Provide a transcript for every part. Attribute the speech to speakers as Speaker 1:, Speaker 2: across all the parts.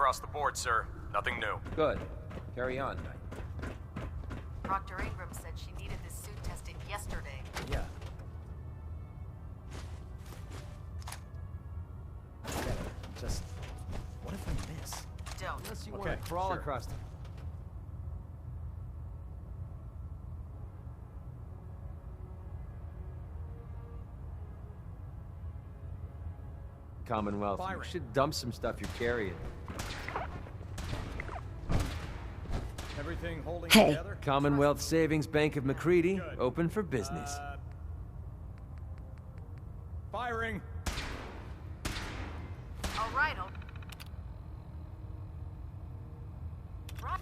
Speaker 1: across the board, sir. Nothing new.
Speaker 2: Good. Carry on.
Speaker 3: Dr. Ingram said she needed this suit tested yesterday.
Speaker 2: Yeah. Just... what if I miss?
Speaker 3: Don't.
Speaker 2: Unless you want to crawl across them. Commonwealth, you should dump some stuff you're carrying.
Speaker 1: Everything holding
Speaker 4: Hey.
Speaker 1: together?
Speaker 2: Commonwealth Savings Bank of McGillicuddy, open for business.
Speaker 1: Firing.
Speaker 3: All right, Right.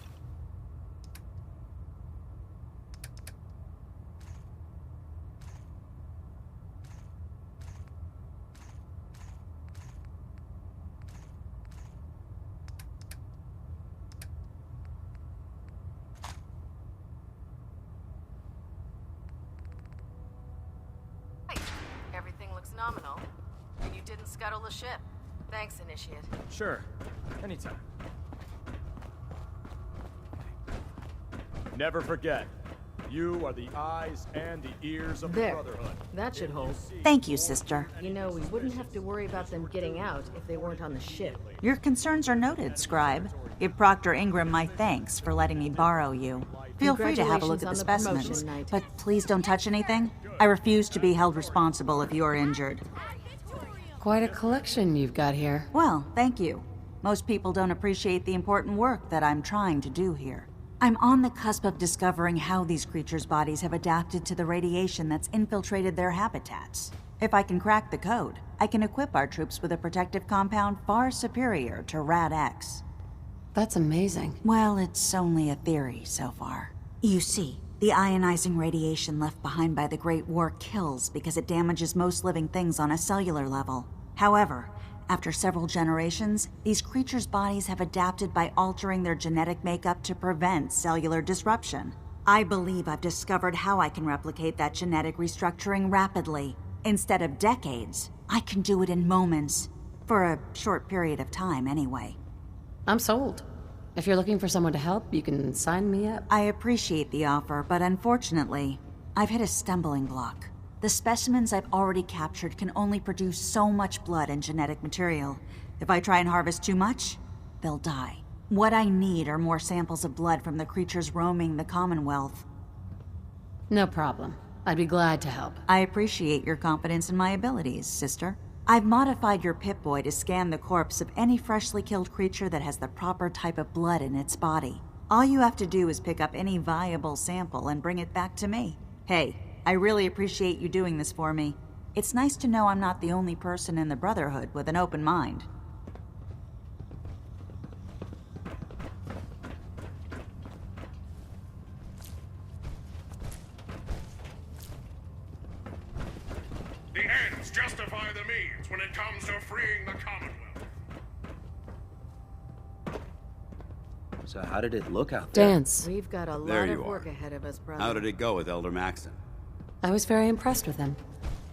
Speaker 3: Everything looks nominal. And you didn't scuttle the ship. Thanks, Initiate.
Speaker 1: Sure. Anytime. Never forget, you are the eyes and the ears of the
Speaker 3: There.
Speaker 1: Brotherhood.
Speaker 3: That should hold.
Speaker 4: Thank you, sister.
Speaker 3: You know, we wouldn't have to worry about them getting out if they weren't on the ship.
Speaker 4: Your concerns are noted, Scribe. Give Proctor Ingram my thanks for letting me borrow you. Feel free to have a look at the
Speaker 3: Congratulations on the
Speaker 4: specimens,
Speaker 3: promotion, Knight.
Speaker 4: but please don't touch anything. I refuse to be held responsible if you're injured.
Speaker 5: Quite a collection you've got here.
Speaker 4: Well, thank you. Most people don't appreciate the important work that I'm trying to do here. I'm on the cusp of discovering how these creatures' bodies have adapted to the radiation that's infiltrated their habitats. If I can crack the code, I can equip our troops with a protective compound far superior to Rad-X.
Speaker 5: That's amazing.
Speaker 4: Well, it's only a theory so far. You see, the ionizing radiation left behind by the Great War kills because it damages most living things on a cellular level. However, after several generations, these creatures' bodies have adapted by altering their genetic makeup to prevent cellular disruption. I believe I've discovered how I can replicate that genetic restructuring rapidly. Instead of decades, I can do it in moments. For a short period of time, anyway.
Speaker 5: I'm sold. If you're looking for someone to help, you can sign me up.
Speaker 4: I appreciate the offer, but unfortunately, I've hit a stumbling block. The specimens I've already captured can only produce so much blood and genetic material. If I try and harvest too much, they'll die. What I need are more samples of blood from the creatures roaming the Commonwealth.
Speaker 5: No problem. I'd be glad to help.
Speaker 4: I appreciate your confidence in my abilities, sister. I've modified your Pip-Boy to scan the corpse of any freshly killed creature that has the proper type of blood in its body. All you have to do is pick up any viable sample and bring it back to me. Hey, I really appreciate you doing this for me. It's nice to know I'm not the only person in the Brotherhood with an open mind.
Speaker 6: The ends justify the means when it comes to freeing the Commonwealth.
Speaker 2: So how did it look out there?
Speaker 5: Dance.
Speaker 3: We've got a
Speaker 7: There
Speaker 3: lot
Speaker 7: you
Speaker 3: of work
Speaker 7: are.
Speaker 3: ahead of us, brother.
Speaker 7: How did it go with Elder Maxon?
Speaker 5: I was very impressed with him.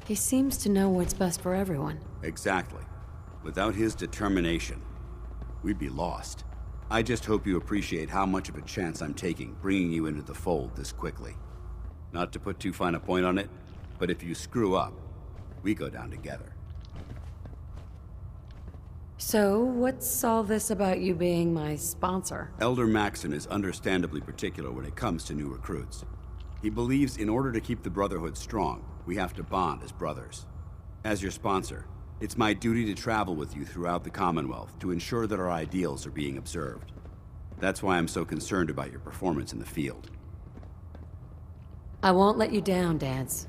Speaker 5: He seems to know what's best for everyone.
Speaker 7: Exactly. Without his determination, we'd be lost. I just hope you appreciate how much of a chance I'm taking bringing you into the fold this quickly. Not to put too fine a point on it, but if you screw up, we go down together.
Speaker 5: So, what's all this about you being my sponsor?
Speaker 7: Elder Maxon is understandably particular when it comes to new recruits. He believes in order to keep the Brotherhood strong, we have to bond as brothers. As your sponsor, it's my duty to travel with you throughout the Commonwealth to ensure that our ideals are being observed. That's why I'm so concerned about your performance in the field.
Speaker 5: I won't let you down, Dance.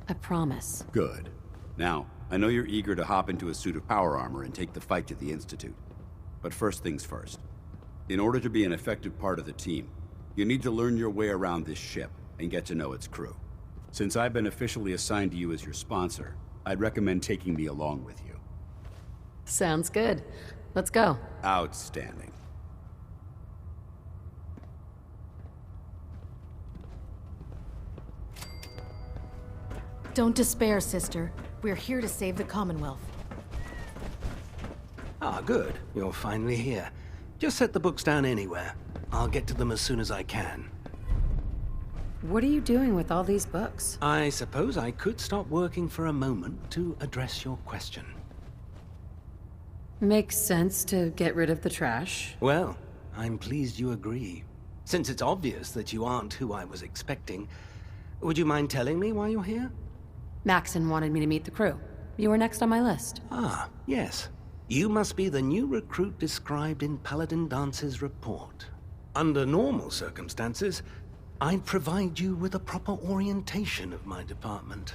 Speaker 5: I promise.
Speaker 7: Good. Now, I know you're eager to hop into a suit of power armor and take the fight to the Institute. But first things first. In order to be an effective part of the team, you need to learn your way around this ship and get to know its crew. Since I've been officially assigned to you as your sponsor, I'd recommend taking me along with you.
Speaker 5: Sounds good. Let's go.
Speaker 7: Outstanding.
Speaker 3: Don't despair, sister. We're here to save the Commonwealth.
Speaker 8: Ah, good. You're finally here. Just set the books down anywhere. I'll get to them as soon as I can.
Speaker 5: What are you doing with all these books?
Speaker 8: I suppose I could stop working for a moment to address your question.
Speaker 5: Makes sense to get rid of the trash.
Speaker 8: Well, I'm pleased you agree. Since it's obvious that you aren't who I was expecting, would you mind telling me why you're here?
Speaker 5: Maxon wanted me to meet the crew. You were next on my list.
Speaker 8: Ah, yes. You must be the new recruit described in Paladin Dance's report. Under normal circumstances, I'd provide you with a proper orientation of my department.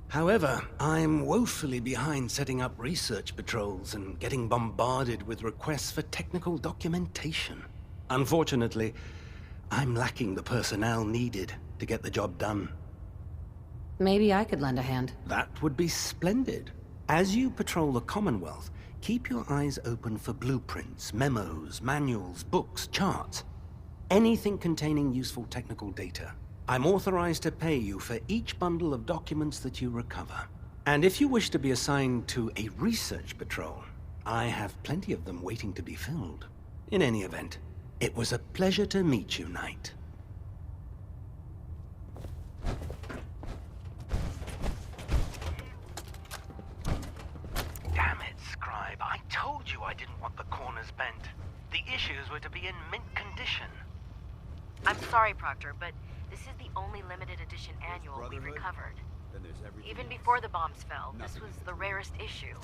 Speaker 8: However, I'm woefully behind setting up research patrols and getting bombarded with requests for technical documentation. Unfortunately, I'm lacking the personnel needed to get the job done.
Speaker 5: Maybe I could lend a hand.
Speaker 8: That would be splendid. As you patrol the Commonwealth, keep your eyes open for blueprints, memos, manuals, books, charts. Anything containing useful technical data. I'm authorized to pay you for each bundle of documents that you recover. And if you wish to be assigned to a research patrol, I have plenty of them waiting to be filled. In any event, it was a pleasure to meet you, Knight. Damn it, Scribe. I told you I didn't want the corners bent. The issues were to be in mint condition.
Speaker 3: I'm sorry, Proctor, but this is the only limited edition annual we recovered. Even before the bombs fell, this was the rarest issue.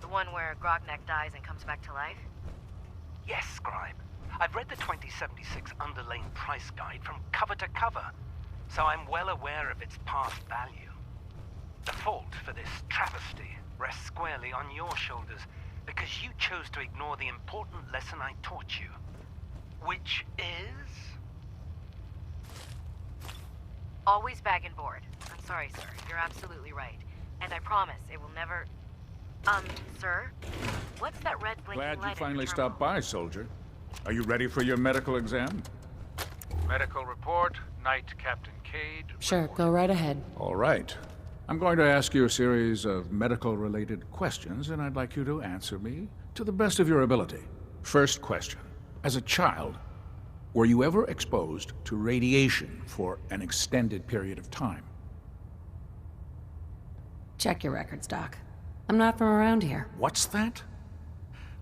Speaker 3: The one where Grognak dies and comes back to life?
Speaker 8: Yes, Scribe. I've read the 2076 underlane price guide from cover to cover, so I'm well aware of its past value. The fault for this travesty rests squarely on your shoulders, because you chose to ignore the important lesson I taught you. Which is?
Speaker 3: Always bag and board. I'm sorry, sir. You're absolutely right. And I promise it will never... sir? What's that red blinking light?
Speaker 1: Glad you finally stopped by, soldier. Are you ready for your medical exam?
Speaker 9: Medical report, Knight Captain Cade.
Speaker 5: Sure,
Speaker 9: report.
Speaker 5: go right ahead.
Speaker 1: All right. I'm going to ask you a series of medical-related questions, and I'd like you to answer me to the best of your ability. First question. As a child, were you ever exposed to radiation for an extended period of time?
Speaker 5: Check your records, Doc. I'm not from around here.
Speaker 1: What's that?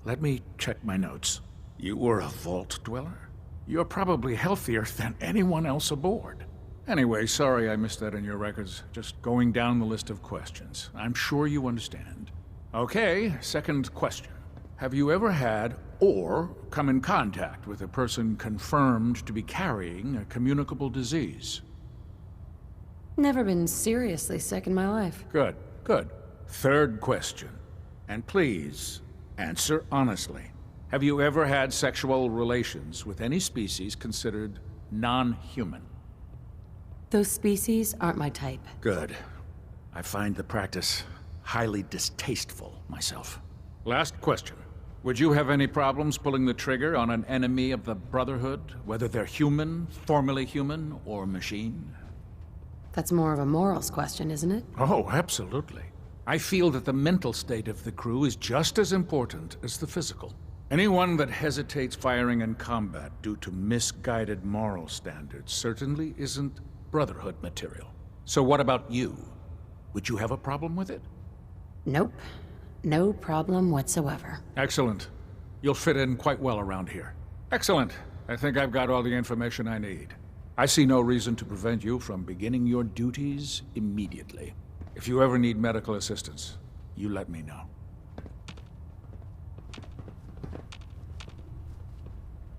Speaker 1: Let me check my notes. You were a vault dweller? You're probably healthier than anyone else aboard. Anyway, sorry I missed that in your records. Just going down the list of questions. I'm sure you understand. Okay, second question. Have you ever had or come in contact with a person confirmed to be carrying a communicable disease?
Speaker 5: Never been seriously sick in my life.
Speaker 1: Good, good. Third question. And please, answer honestly. Have you ever had sexual relations with any species considered non-human?
Speaker 5: Those species aren't my type.
Speaker 1: Good. I find the practice highly distasteful myself. Last question. Would you have any problems pulling the trigger on an enemy of the Brotherhood, whether they're human, formerly human, or machine?
Speaker 5: That's more of a morals question, isn't it?
Speaker 1: Oh, absolutely. I feel that the mental state of the crew is just as important as the physical. Anyone that hesitates firing in combat due to misguided moral standards certainly isn't Brotherhood material. So what about you? Would you have a problem with it?
Speaker 5: Nope. No problem whatsoever.
Speaker 1: Excellent. You'll fit in quite well around here. Excellent. I think I've got all the information I need. I see no reason to prevent you from beginning your duties immediately. If you ever need medical assistance, you let me know.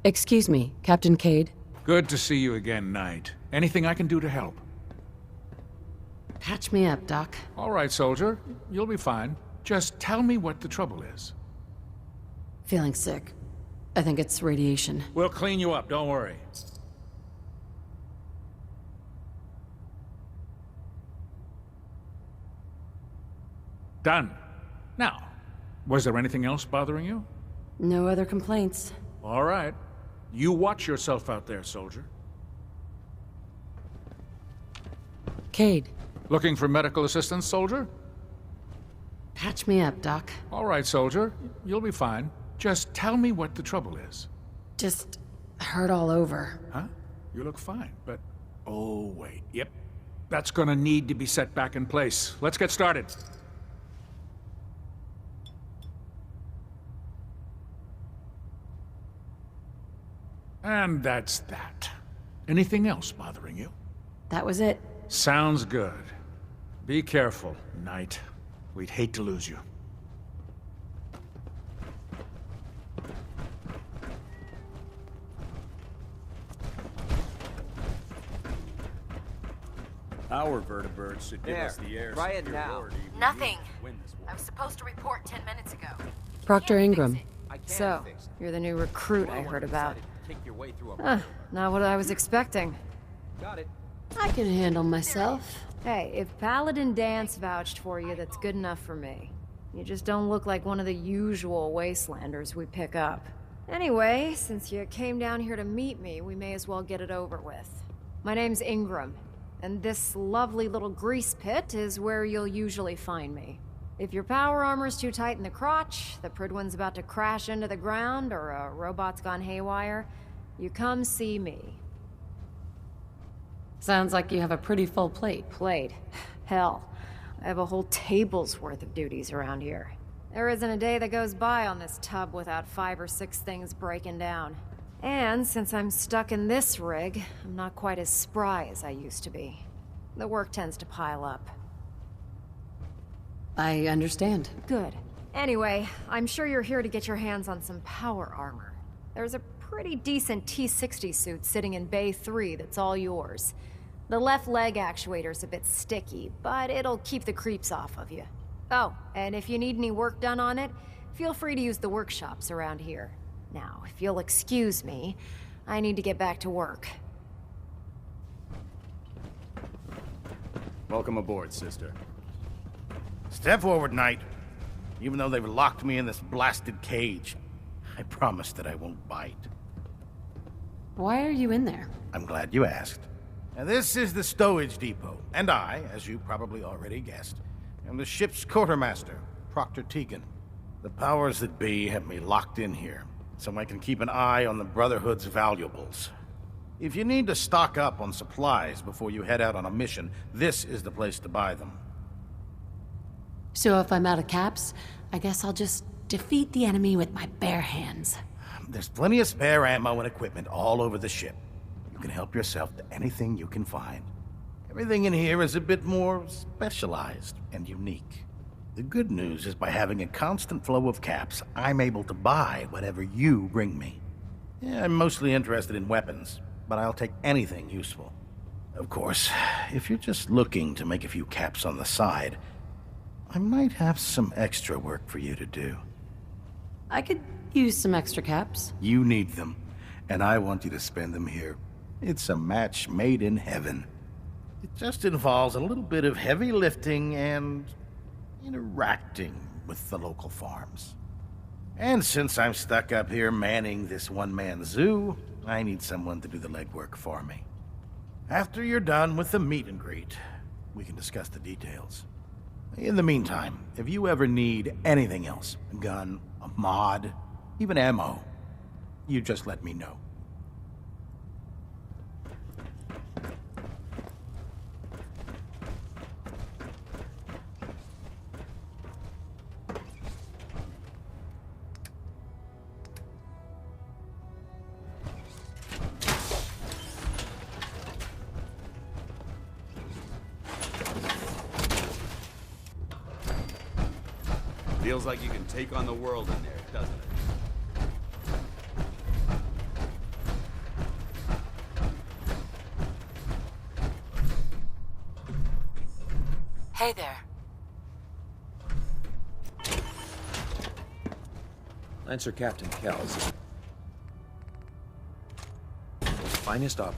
Speaker 5: Excuse me, Captain Cade.
Speaker 1: Good to see you again, Knight. Anything I can do to help?
Speaker 5: Patch me up, Doc.
Speaker 1: All right, soldier. You'll be fine. Just tell me what the trouble is.
Speaker 5: Feeling sick. I think it's radiation.
Speaker 1: We'll clean you up, don't worry. Done. Now, was there anything else bothering you?
Speaker 5: No other complaints.
Speaker 1: All right. You watch yourself out there, soldier.
Speaker 5: Cade.
Speaker 1: Looking for medical assistance, soldier?
Speaker 5: Patch me up, Doc.
Speaker 1: All right, soldier. You'll be fine. Just tell me what the trouble is.
Speaker 5: Just hurt all over.
Speaker 1: Huh? You look fine, but... Oh, wait. Yep. That's gonna need to be set back in place. Let's get started. And that's that. Anything else bothering you?
Speaker 5: That was it.
Speaker 1: Sounds good. Be careful, Knight. We'd hate to lose you.
Speaker 10: Our vertibirds should give us the air
Speaker 2: try it
Speaker 10: superiority.
Speaker 3: Nothing. I was supposed to report 10 minutes ago.
Speaker 5: Proctor Ingram.
Speaker 11: So, you're the new recruit I heard about.
Speaker 2: Take your way through a
Speaker 11: Not what I was expecting.
Speaker 2: Got it.
Speaker 5: I can handle myself.
Speaker 11: Hey, if Paladin Dance vouched for you, that's good enough for me. You just don't look like one of the usual wastelanders we pick up. Anyway, since you came down here to meet me, we may as well get it over with. My name's Ingram, and this lovely little grease pit is where you'll usually find me. If your power armor's too tight in the crotch, the Pridwin's about to crash into the ground, or a robot's gone haywire, you come see me.
Speaker 5: Sounds like you have a pretty full plate.
Speaker 11: Plate? Hell, I have a whole table's worth of duties around here. There isn't a day that goes by on this tub without 5 or 6 things breaking down. And since I'm stuck in this rig, I'm not quite as spry as I used to be. The work tends to pile up.
Speaker 5: I understand.
Speaker 11: Good. Anyway, I'm sure you're here to get your hands on some power armor. There's a pretty decent T-60 suit sitting in Bay 3 that's all yours. The left leg actuator's a bit sticky, but it'll keep the creeps off of you. Oh, and if you need any work done on it, feel free to use the workshops around here. Now, if you'll excuse me, I need to get back to work.
Speaker 10: Welcome aboard, sister.
Speaker 12: Step forward, Knight. Even though they've locked me in this blasted cage, I promise that I won't bite.
Speaker 5: Why are you in there?
Speaker 12: I'm glad you asked. Now, this is the stowage depot, and I, as you probably already guessed, am the ship's quartermaster, Proctor Tegan. The powers that be have me locked in here, so I can keep an eye on the Brotherhood's valuables. If you need to stock up on supplies before you head out on a mission, this is the place to buy them.
Speaker 5: So if I'm out of caps, I guess I'll just defeat the enemy with my bare hands.
Speaker 12: There's plenty of spare ammo and equipment all over the ship. You can help yourself to anything you can find. Everything in here is a bit more specialized and unique. The good news is by having a constant flow of caps, I'm able to buy whatever you bring me. Yeah, I'm mostly interested in weapons, but I'll take anything useful. Of course, if you're just looking to make a few caps on the side, I might have some extra work for you to do.
Speaker 5: I could use some extra caps.
Speaker 12: You need them, and I want you to spend them here. It's a match made in heaven. It just involves a little bit of heavy lifting and interacting with the local farms. And since I'm stuck up here manning this one-man zoo, I need someone to do the legwork for me. After you're done with the meet and greet, we can discuss the details. In the meantime, if you ever need anything else, a gun, a mod, even ammo, you just let me know.
Speaker 7: Feels like you can take on the world in there, doesn't it?
Speaker 3: Hey there.
Speaker 2: Lancer Captain Kells. Finest op.